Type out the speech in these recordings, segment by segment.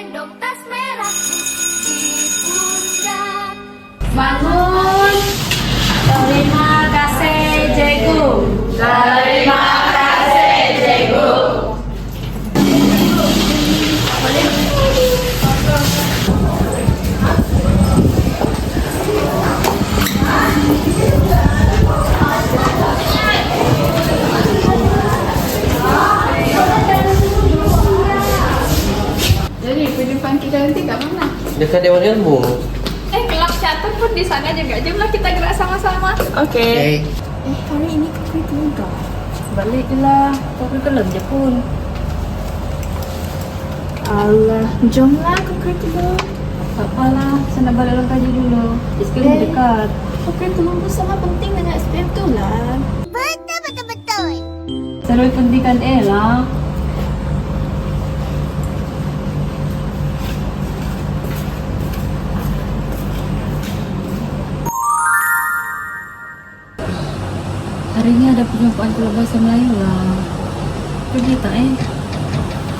gendong tas merah di pundak. Bangun. Terima kasih, Cikgu. Terima kasih, Cikgu. Jadi perjumpaan kita nanti kat mana? Dekat Dewan Ilmu. Kelab catur pun di sana juga. Jomlah kita gerak sama-sama. Okey. Hari ini kau itu enggak. Balik je lah. Kau curriculum je pun. Allah, jomlah ke curriculum. Tak apalah. Saya nak balik kaji dulu. SPM dekat. Curriculum tu sangat penting dengan SPM tu lah. Saya lebih pentingkan lah. Hari ini ada perjumpaan kelas bahasa Melayu lah. Pergi tak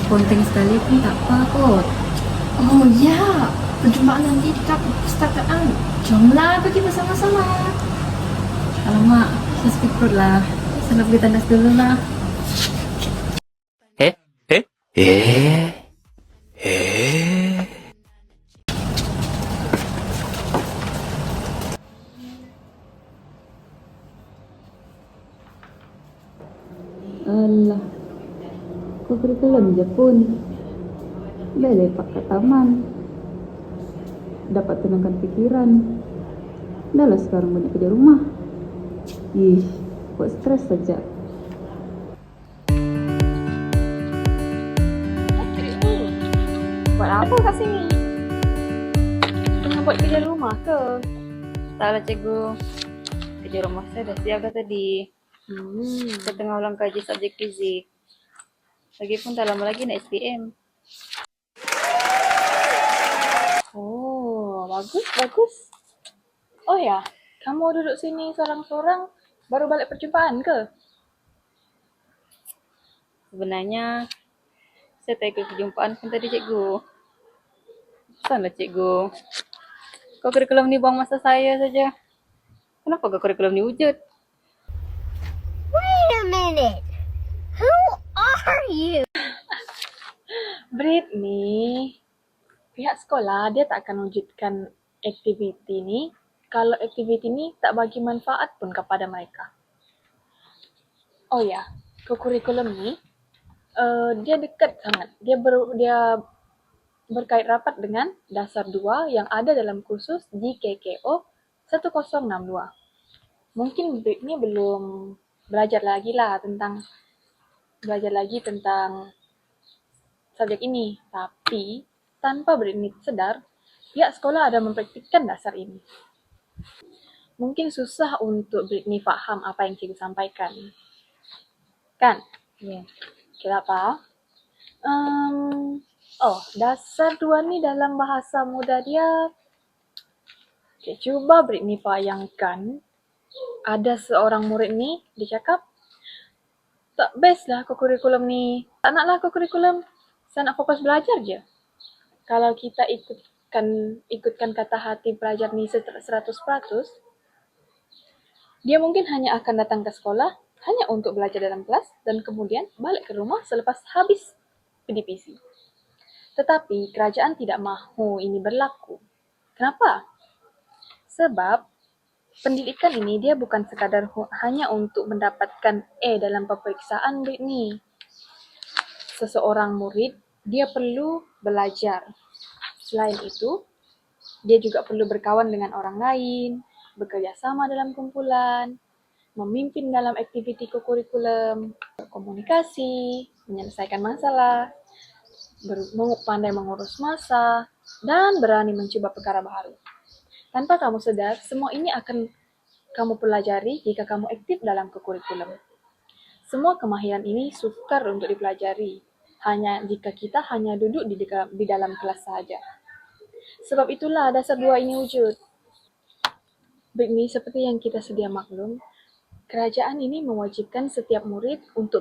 Ponteng sekali pun tak apa kot. Oh ya, perjumpaan nanti dekat perpustakaan. Jomlah pergi bersama-sama. Alamak, saya sakit perut lah. Saya nak pergi tandas dulu lah. Alah, kau curriculum je pun. Boleh lepak kat taman. Dapat tenangkan pikiran. Dah lah sekarang banyak kerja rumah. Ih, buat stres saja. Buat apa kat sini? Tengah buat kerja rumah ke? Taklah cikgu. Kerja rumah saya dah siap dah tadi. Saya tengah ulang kaji subjek fizik. Lagipun tak lama lagi nak SPM. Oh, bagus. Oh ya, kamu duduk sini seorang-seorang baru balik perjumpaan ke? Sebenarnya saya tak ikut perjumpaan pun tadi cikgu. Pesanlah cikgu. Kau kurikulum ni buang masa saya saja. Kenapa kau kurikulum ni wujud? Wait a minute. Who are you? Britney, pihak sekolah dia tak akan wujudkan aktiviti ni kalau aktiviti ni tak bagi manfaat pun kepada mereka. Oh ya, kurikulum ni dia dekat sangat. Dia berkait rapat dengan dasar 2 yang ada dalam kursus GKKO 1062. Mungkin Britney belum belajar lagi tentang subjek ini. Tapi, tanpa Britney sedar, pihak sekolah ada mempraktikkan dasar ini. Mungkin susah untuk Britney faham apa yang cikgu sampaikan. Kan? Ya. Kira apa? Dasar 2 ni dalam bahasa muda dia. Okay, cuba Britney bayangkan ada seorang murid ni, dia cakap, tak best lah kau kurikulum ni. Tak nak lah kau kurikulum. Saya nak fokus belajar je. Kalau kita ikutkan kata hati pelajar ni 100%, dia mungkin hanya akan datang ke sekolah hanya untuk belajar dalam kelas dan kemudian balik ke rumah selepas habis PDPC. Tetapi kerajaan tidak mahu ini berlaku. Kenapa? Sebab pendidikan ini dia bukan sekadar hanya untuk mendapatkan A dalam peperiksaan Britney. Seseorang murid, dia perlu belajar. Selain itu, dia juga perlu berkawan dengan orang lain, bekerja sama dalam kumpulan, memimpin dalam aktiviti kurikulum, berkomunikasi, menyelesaikan masalah, pandai mengurus masa, dan berani mencoba perkara baru. Tanpa kamu sadar, semua ini akan kamu pelajari jika kamu aktif dalam kurikulum. Semua kemahiran ini sukar untuk dipelajari, hanya jika kita hanya duduk di dalam kelas saja. Sebab itulah dasar 2 ini wujud. Britney, seperti yang kita sedia maklum, kerajaan ini mewajibkan setiap murid untuk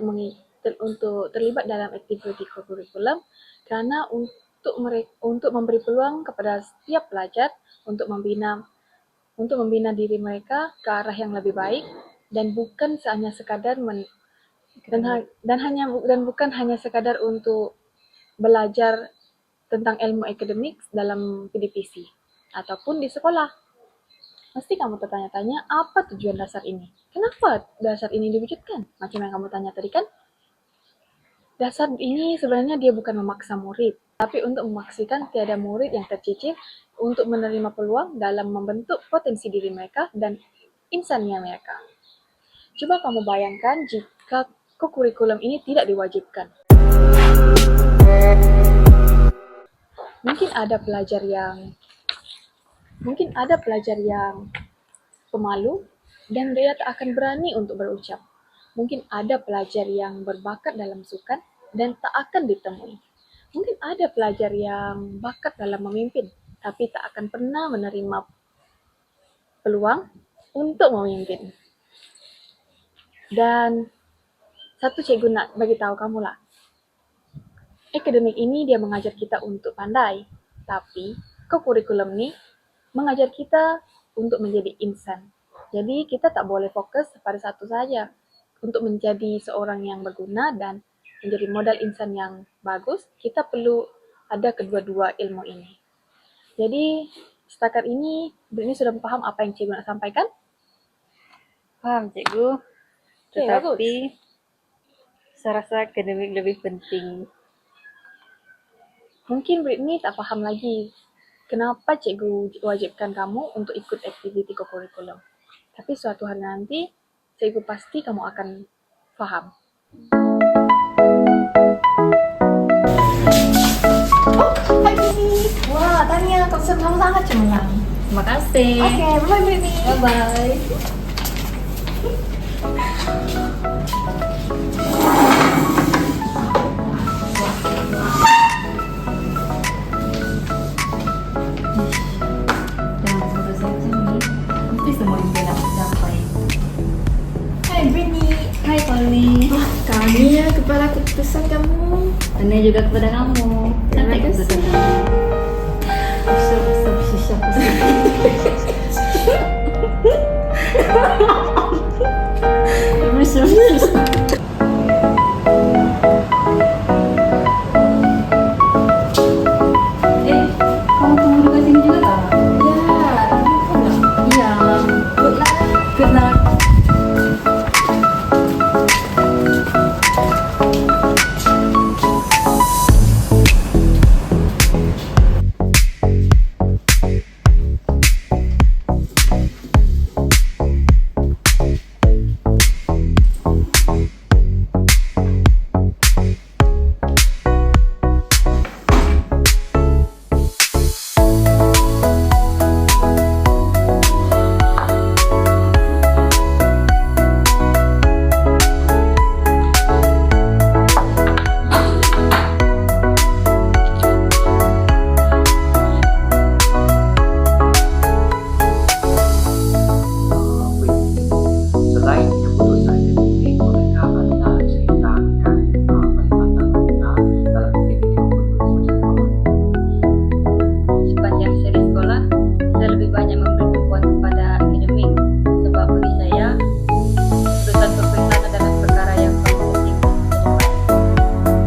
terlibat dalam aktiviti kurikulum kerana untuk memberi peluang kepada setiap pelajar untuk membina diri mereka ke arah yang lebih baik dan bukan hanya sekadar bukan hanya sekadar untuk belajar tentang ilmu akademik dalam PDPC ataupun di sekolah. Mesti kamu bertanya-tanya, apa tujuan dasar ini? Kenapa dasar ini diwujudkan? Macam yang kamu tanya tadi kan? Dasar ini sebenarnya dia bukan memaksa murid, tapi untuk memastikan tiada murid yang tercicir untuk menerima peluang dalam membentuk potensi diri mereka dan insannya mereka. Coba kamu bayangkan jika kurikulum ini tidak diwajibkan. Mungkin ada pelajar yang pemalu dan dia tak akan berani untuk berucap. Mungkin ada pelajar yang berbakat dalam sukan dan tak akan ditemui. Mungkin ada pelajar yang bakat dalam memimpin, tapi tak akan pernah menerima peluang untuk memimpin. Dan satu cikgu nak bagi tahu kamu lah, akademik ini dia mengajar kita untuk pandai, tapi kurikulum ni mengajar kita untuk menjadi insan. Jadi kita tak boleh fokus pada satu saja. Untuk menjadi seorang yang berguna dan menjadi modal insan yang bagus, kita perlu ada kedua-dua ilmu ini. Jadi setakat ini, Britney sudah paham apa yang cikgu nak sampaikan? Paham cikgu. Okay, Tetapi saya rasa akademik lebih penting. Mungkin Britney tak faham lagi kenapa cikgu wajibkan kamu untuk ikut aktiviti kurikulum. Tapi suatu hari nanti, cikgu pasti kamu akan faham. Oh, hai Britney. Wah, Tania, kamu sangat cemerlang. Terima kasih. Oke, bye Britney. Bye-bye. Dengan proses ini, mesti semua impian aku capai. Hai Britney. Hai Polly. Wah, kami ya kepada keputusan kamu. Tanya juga kepada kamu. Cantik keputusan kamu. Kamu tunggu dekat sini juga tak? Iya. Good luck. Selain keputusan ini, mereka anda ceritakan pelibatan anda dalam aktiviti kurikulum semacam apa? Sepanjang saya di sekolah, saya lebih banyak memberi tumpuan kepada akademik. Sebab bagi saya, keputusan pemeriksaan adalah perkara yang paling penting.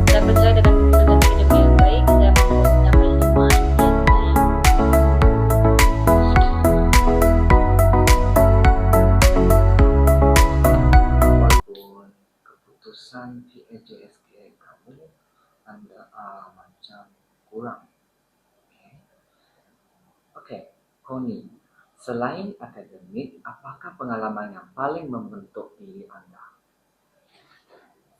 Saya percaya dengan keputusan akademik yang baik, saya mampu mencapai semua impian saya. Walaupun keputusan PAJSKA kamu anda macam kurang. Oke, Connie, selain akademik, apakah pengalaman yang paling membentuk diri anda?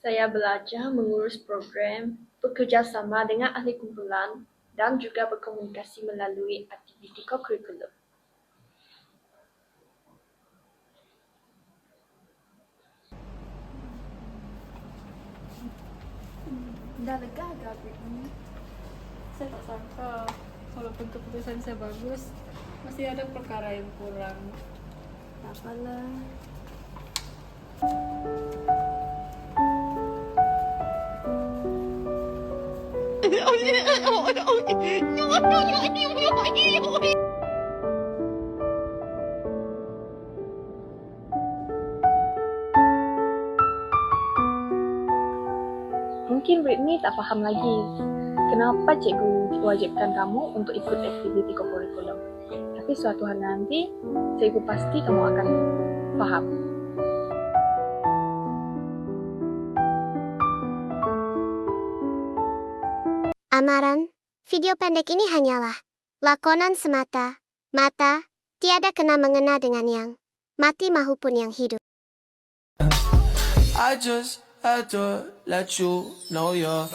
Saya belajar mengurus program, bekerja sama dengan ahli kumpulan, dan juga berkomunikasi melalui aktiviti kurikulum. Dah lega agak Britney. Saya tak sangka, walaupun keputusan saya bagus, masih ada perkara yang kurang. Tak apalah. Oh, Mungkin Britney tak paham lagi kenapa cikgu wajibkan kamu untuk ikut aktiviti kokurikulum. Tapi suatu hari nanti, cikgu pasti kamu akan paham. Amaran, video pendek ini hanyalah lakonan semata, mata, tiada kena mengena dengan yang mati maupun yang hidup. I just had to let you know you're